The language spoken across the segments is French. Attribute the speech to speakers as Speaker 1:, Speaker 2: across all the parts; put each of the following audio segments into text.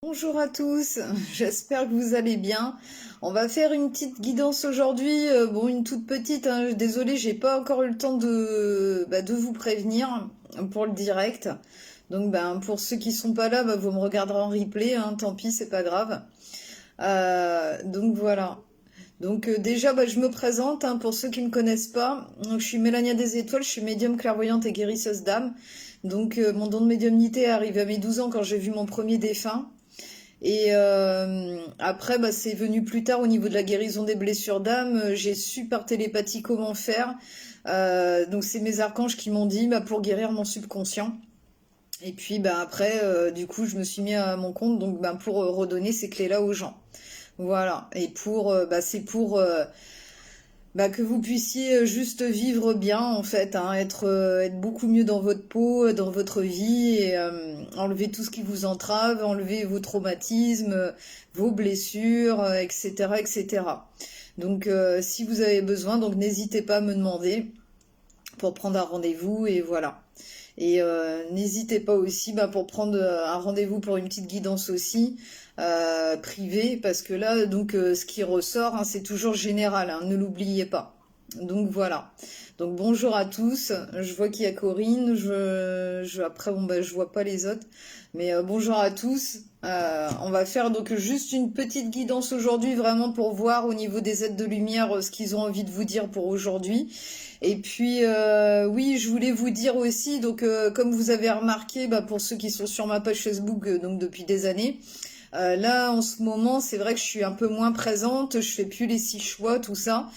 Speaker 1: Bonjour à tous, j'espère que vous allez bien. On va faire une petite guidance aujourd'hui, bon une toute petite, hein. Désolée, j'ai pas encore eu le temps de vous prévenir pour le direct. Donc pour ceux qui sont pas là, vous me regarderez en replay, hein, tant pis, c'est pas grave. Donc voilà. Donc déjà, je me présente, hein, pour ceux qui me connaissent pas. Donc, je suis Mélania des Étoiles, je suis médium clairvoyante et guérisseuse d'âme. Donc mon don de médiumnité est arrivé à mes 12 ans quand j'ai vu mon premier défunt. Et après, c'est venu plus tard au niveau de la guérison des blessures d'âme. J'ai su par télépathie comment faire. Donc c'est mes archanges qui m'ont dit pour guérir mon subconscient. Et puis après, du coup, je me suis mis à mon compte donc pour redonner ces clés-là aux gens. Voilà. Et c'est pour que vous puissiez juste vivre bien en fait, hein, être beaucoup mieux dans votre peau, dans votre vie et enlever tout ce qui vous entrave, enlever vos traumatismes, vos blessures, etc., etc. Donc si vous avez besoin, donc n'hésitez pas à me demander pour prendre un rendez-vous et voilà. Et n'hésitez pas aussi pour prendre un rendez-vous pour une petite guidance aussi privée, parce que là, donc ce qui ressort, hein, c'est toujours général, hein, ne l'oubliez pas. Donc voilà. Donc bonjour à tous. Je vois qu'il y a Corinne. Après je vois pas les autres, mais bonjour à tous. On va faire donc juste une petite guidance aujourd'hui, vraiment pour voir au niveau des aides de lumière ce qu'ils ont envie de vous dire pour aujourd'hui. Et puis oui, je voulais vous dire aussi, donc comme vous avez remarqué, pour ceux qui sont sur ma page Facebook donc depuis des années, là en ce moment c'est vrai que je suis un peu moins présente, je fais plus les 6 choix, tout ça.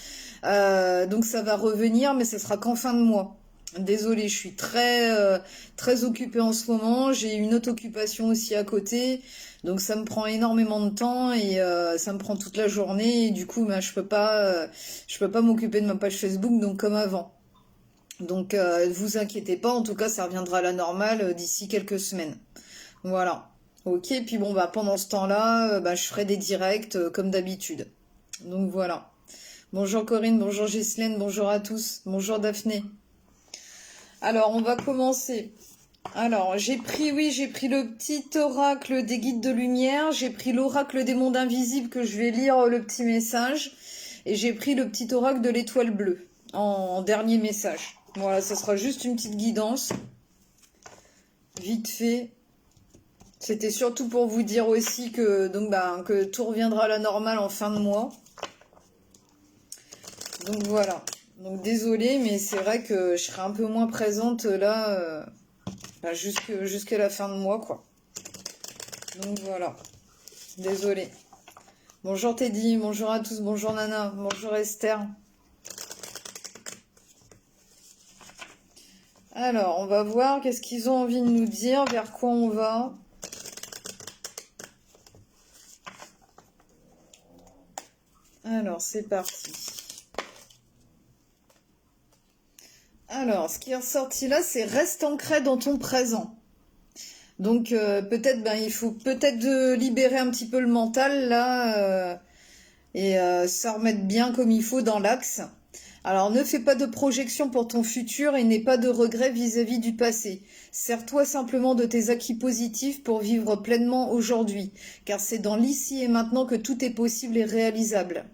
Speaker 1: Donc ça va revenir, mais ce sera qu'en fin de mois. Désolée, je suis très occupée en ce moment. J'ai une autre occupation aussi à côté, donc ça me prend énormément de temps et ça me prend toute la journée. Et du coup, je peux pas m'occuper de ma page Facebook donc comme avant. Donc vous inquiétez pas, en tout cas ça reviendra à la normale d'ici quelques semaines. Voilà. Ok, puis pendant ce temps-là, je ferai des directs comme d'habitude. Donc voilà. Bonjour Corinne, bonjour Ghislaine, bonjour à tous, bonjour Daphné. Alors on va commencer. Alors j'ai pris le petit oracle des guides de lumière, j'ai pris l'oracle des mondes invisibles que je vais lire le petit message, et j'ai pris le petit oracle de l'étoile bleue en dernier message. Voilà, ça sera juste une petite guidance, vite fait. C'était surtout pour vous dire aussi que que tout reviendra à la normale en fin de mois. Donc voilà. Donc désolée, mais c'est vrai que je serai un peu moins présente là jusqu'à la fin de mois, quoi. Donc voilà. Désolée. Bonjour Teddy, bonjour à tous, bonjour Nana, bonjour Esther. Alors, on va voir qu'est-ce qu'ils ont envie de nous dire, vers quoi on va. Alors, c'est parti. Alors, ce qui est ressorti là, c'est reste ancré dans ton présent. Donc peut-être il faut peut-être libérer un petit peu le mental là et se remettre bien comme il faut dans l'axe. Alors ne fais pas de projection pour ton futur et n'aie pas de regrets vis-à-vis du passé. Sers-toi simplement de tes acquis positifs pour vivre pleinement aujourd'hui, car c'est dans l'ici et maintenant que tout est possible et réalisable.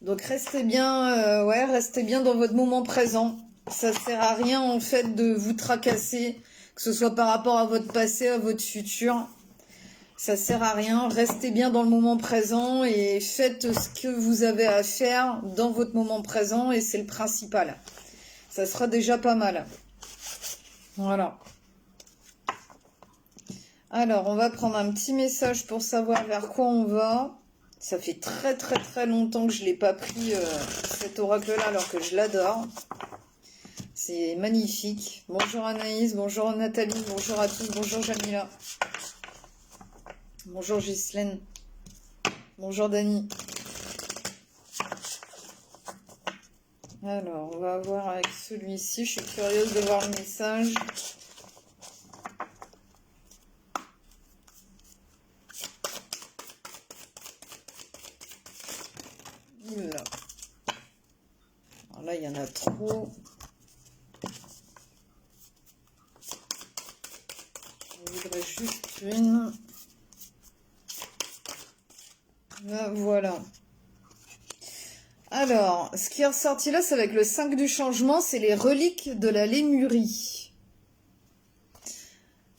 Speaker 1: Donc restez bien dans votre moment présent. Ça sert à rien en fait de vous tracasser, que ce soit par rapport à votre passé, à votre futur. Ça sert à rien. Restez bien dans le moment présent et faites ce que vous avez à faire dans votre moment présent et c'est le principal. Ça sera déjà pas mal. Voilà. Alors, on va prendre un petit message pour savoir vers quoi on va. Ça fait très longtemps que je l'ai pas pris cet oracle-là alors que je l'adore. C'est magnifique. Bonjour Anaïs, bonjour Nathalie, bonjour à tous, bonjour Jamila. Bonjour Ghislaine. Bonjour Dani. Alors, on va voir avec celui-ci. Je suis curieuse de voir le message. Oula. Alors là, il y en a trop. Je voudrais juste une. Voilà. Alors, ce qui est ressorti là, c'est avec le 5 du changement, c'est les reliques de la Lémurie.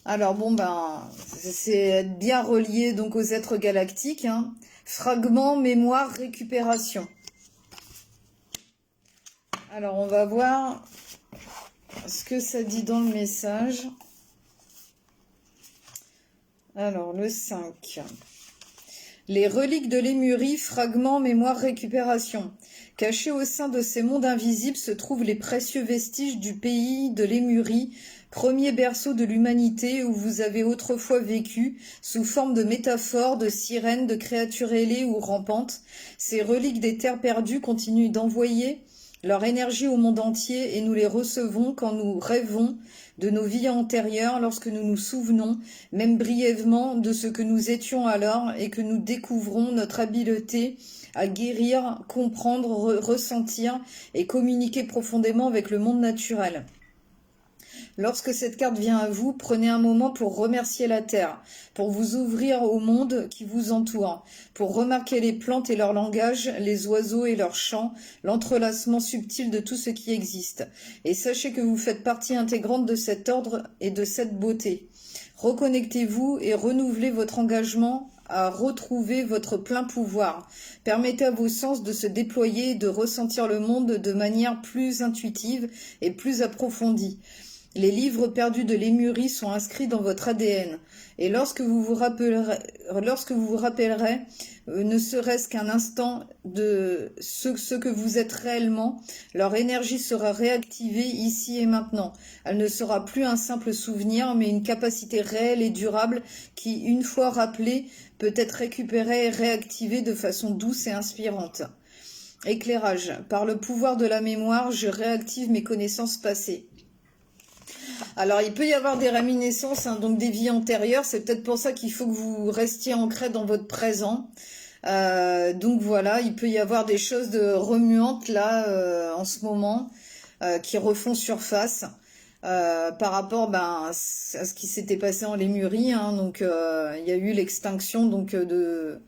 Speaker 1: Alors bon, ben, c'est bien relié donc aux êtres galactiques, hein. Fragments, mémoire, récupération. Alors, on va voir ce que ça dit dans le message. Alors, le 5. Les reliques de Lémurie, fragments, mémoire, récupération. Cachés au sein de ces mondes invisibles se trouvent les précieux vestiges du pays de Lémurie, premier berceau de l'humanité où vous avez autrefois vécu, sous forme de métaphores, de sirènes, de créatures ailées ou rampantes. Ces reliques des terres perdues continuent d'envoyer leur énergie au monde entier et nous les recevons quand nous rêvons de nos vies antérieures, lorsque nous nous souvenons, même brièvement, de ce que nous étions alors et que nous découvrons notre habileté à guérir, comprendre, ressentir et communiquer profondément avec le monde naturel. Lorsque cette carte vient à vous, prenez un moment pour remercier la Terre, pour vous ouvrir au monde qui vous entoure, pour remarquer les plantes et leur langage, les oiseaux et leurs chants, l'entrelacement subtil de tout ce qui existe. Et sachez que vous faites partie intégrante de cet ordre et de cette beauté. Reconnectez-vous et renouvelez votre engagement à retrouver votre plein pouvoir. Permettez à vos sens de se déployer et de ressentir le monde de manière plus intuitive et plus approfondie. Les livres perdus de Lémurie sont inscrits dans votre ADN. Et lorsque vous vous rappellerez, ne serait-ce qu'un instant de ce que vous êtes réellement, leur énergie sera réactivée ici et maintenant. Elle ne sera plus un simple souvenir, mais une capacité réelle et durable qui, une fois rappelée, peut être récupérée et réactivée de façon douce et inspirante. Éclairage. Par le pouvoir de la mémoire, je réactive mes connaissances passées. Alors, il peut y avoir des réminiscences, hein, donc des vies antérieures. C'est peut-être pour ça qu'il faut que vous restiez ancré dans votre présent. Donc voilà, il peut y avoir des choses de remuantes là en ce moment qui refont surface par rapport à ce qui s'était passé en Lémurie. Hein, donc il y a eu l'extinction donc de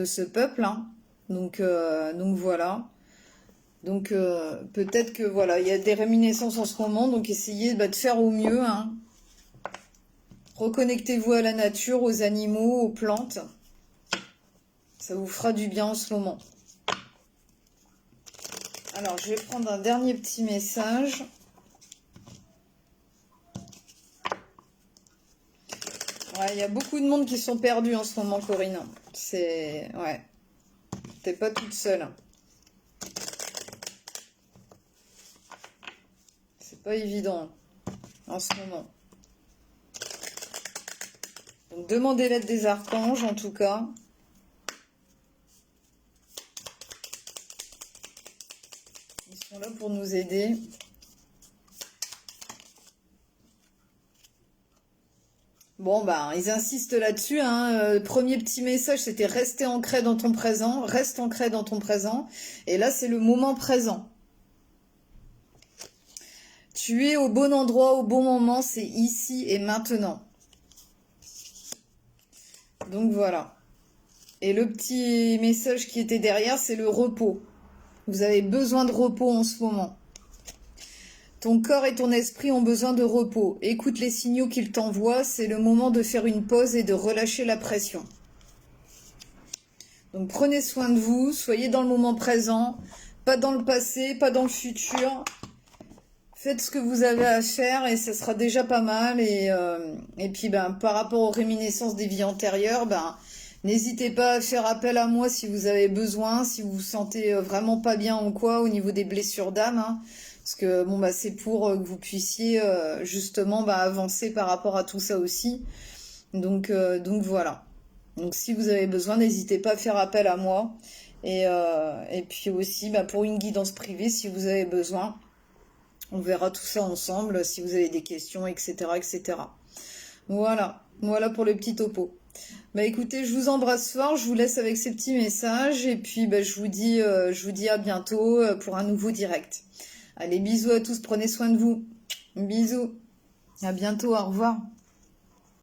Speaker 1: ce peuple. Hein, donc voilà. Donc peut-être que voilà, il y a des réminiscences en ce moment, donc essayez de faire au mieux. Hein. Reconnectez-vous à la nature, aux animaux, aux plantes. Ça vous fera du bien en ce moment. Alors, je vais prendre un dernier petit message. Ouais, il y a beaucoup de monde qui sont perdus en ce moment, Corinne. C'est... Ouais. T'es pas toute seule. C'est pas évident en ce moment. Donc, demandez l'aide des archanges, en tout cas. Ils sont là pour nous aider. Bon, ils insistent là-dessus. Hein. Premier petit message, c'était rester ancré dans ton présent. Reste ancré dans ton présent. Et là, c'est le moment présent. Tu es au bon endroit, au bon moment. C'est ici et maintenant. Donc voilà. Et le petit message qui était derrière, c'est le repos. Vous avez besoin de repos en ce moment. Ton corps et ton esprit ont besoin de repos. Écoute les signaux qu'ils t'envoient. C'est le moment de faire une pause et de relâcher la pression. Donc prenez soin de vous. Soyez dans le moment présent. Pas dans le passé, pas dans le futur. Faites ce que vous avez à faire et ça sera déjà pas mal. Et puis par rapport aux réminiscences des vies antérieures, n'hésitez pas à faire appel à moi si vous avez besoin, si vous vous sentez vraiment pas bien ou quoi au niveau des blessures d'âme. Hein. Parce que c'est pour que vous puissiez justement avancer par rapport à tout ça aussi. Donc voilà. Donc si vous avez besoin, n'hésitez pas à faire appel à moi. Et puis aussi pour une guidance privée si vous avez besoin. On verra tout ça ensemble si vous avez des questions, etc. etc. Voilà pour le petit topo. Écoutez, je vous embrasse fort, je vous laisse avec ces petits messages et puis je vous dis à bientôt pour un nouveau direct. Allez, bisous à tous, prenez soin de vous. Bisous. À bientôt, au revoir.